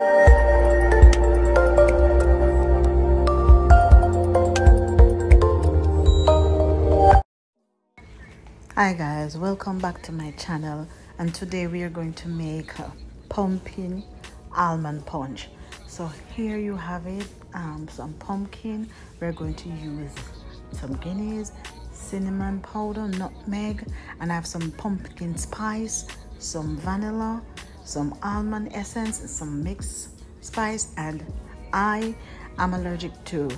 Hi guys, welcome back to my channel, and today we are going to make a pumpkin almond punch. So here you have it, some pumpkin. We're going to use some guineas, cinnamon powder, nutmeg, and I have some pumpkin spice, some vanilla, some almond essence, and some mixed spice. And I am allergic to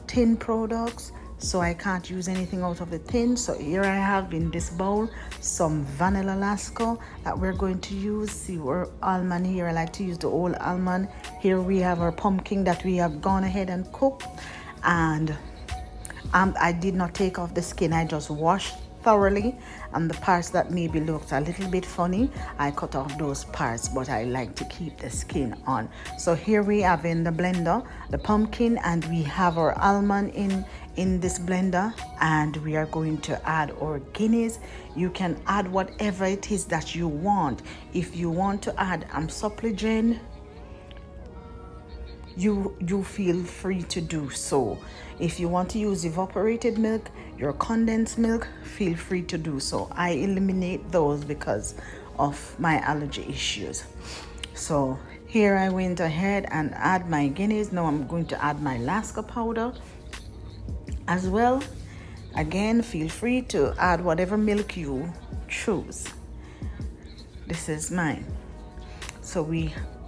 tin products, so I can't use anything out of the tin. So here I have in this bowl some vanilla lasco that we're going to use. See, we're almond here. I like to use the old almond. Here we have our pumpkin that we have gone ahead and cooked, and I did not take off the skin. I just washed thoroughly, and the parts that maybe looked a little bit funny, I cut off those parts, but I like to keep the skin on. So here we have in the blender the pumpkin, and we have our almond in this blender, and we are going to add our guineas. You can add whatever it is that you want. If you want to add supplegen, you feel free to do so. If you want to use evaporated milk, your condensed milk, feel free to do so. I eliminate those because of my allergy issues. So here I went ahead and add my guineas. Now I'm going to add my lasca powder as well. Again, feel free to add whatever milk you choose. This is mine.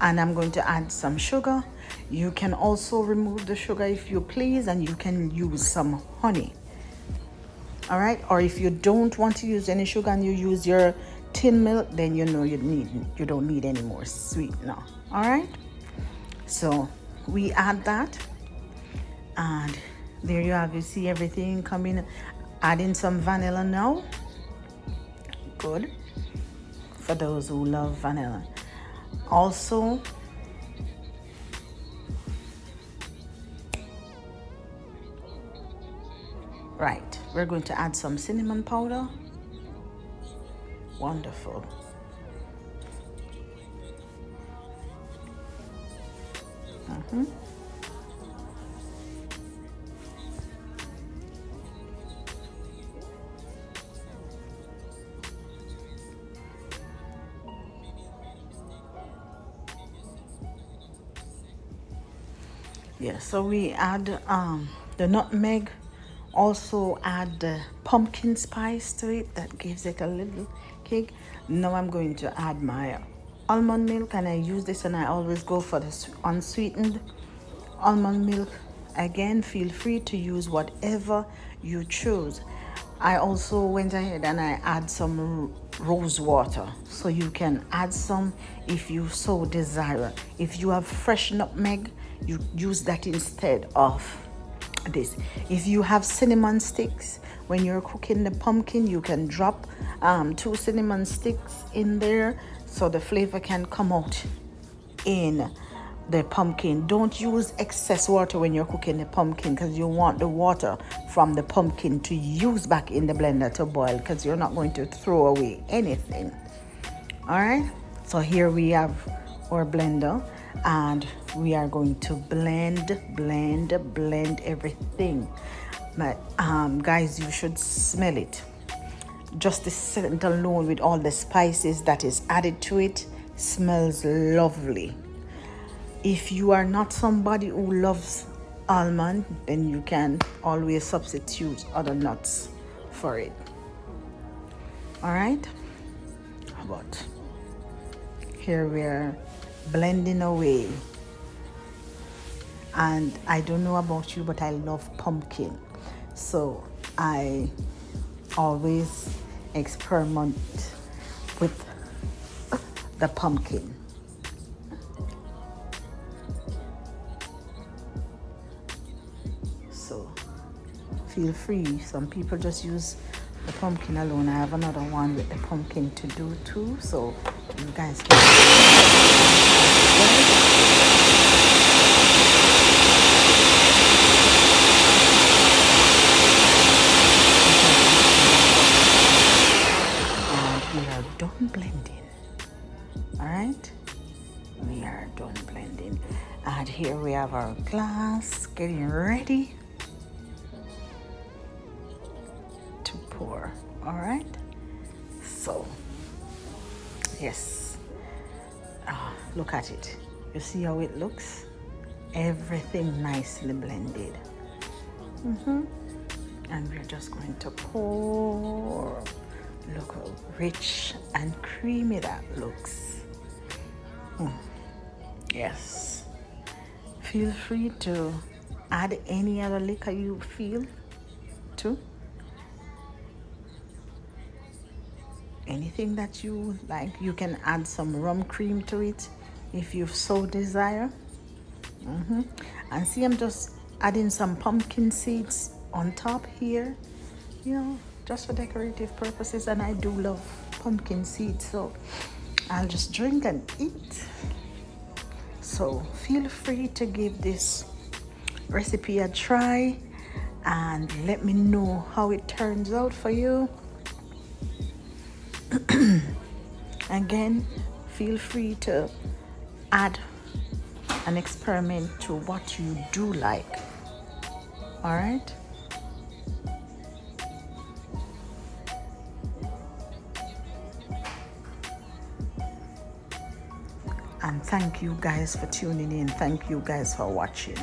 And I'm going to add some sugar. You can also remove the sugar if you please, and you can use some honey. All right, or if you don't want to use any sugar and you use your tin milk, then you know you don't need any more sweetener. All right, so we add that, and there you have, you see everything coming. Adding some vanilla now. Good, for those who love vanilla. Also, right, we're going to add some cinnamon powder. Wonderful. Yeah, so we add the nutmeg, also add the pumpkin spice to it. That gives it a little kick. Now I'm going to add my almond milk, and I use this, and I always go for the unsweetened almond milk. Again, feel free to use whatever you choose. I also went ahead and I add some rose water, so you can add some if you so desire. If you have fresh nutmeg, you use that instead of this. If you have cinnamon sticks, when you're cooking the pumpkin, you can drop 2 cinnamon sticks in there so the flavor can come out in the pumpkin. Don't use excess water when you're cooking the pumpkin, because you want the water from the pumpkin to use back in the blender to boil, because you're not going to throw away anything. All right, so here we have our blender, and we are going to blend everything. But guys, you should smell it. Just the scent alone with all the spices that is added to it smells lovely. If you are not somebody who loves almond, then you can always substitute other nuts for it. All right, but here we are blending away. And I don't know about you, but I love pumpkin, so I always experiment with the pumpkin. So feel free. Some people just use the pumpkin alone. I have another one with the pumpkin to do too, so you guys can done blending. All right, we are done blending. And here we have our glass getting ready to pour. All right, so yes, look at it. You see how it looks? Everything nicely blended. And we're just going to pour. Look how rich and creamy that looks. Yes, feel free to add any other liquor you feel to. Anything that you like. You can add some rum cream to it if you so desire. And see, I'm just adding some pumpkin seeds on top here, you know, just for decorative purposes. And I do love pumpkin seeds, so I'll just drink and eat. So feel free to give this recipe a try and let me know how it turns out for you. Again, feel free to add and experiment to what you do like. All right. And thank you guys for tuning in. Thank you guys for watching.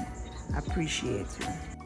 Appreciate you.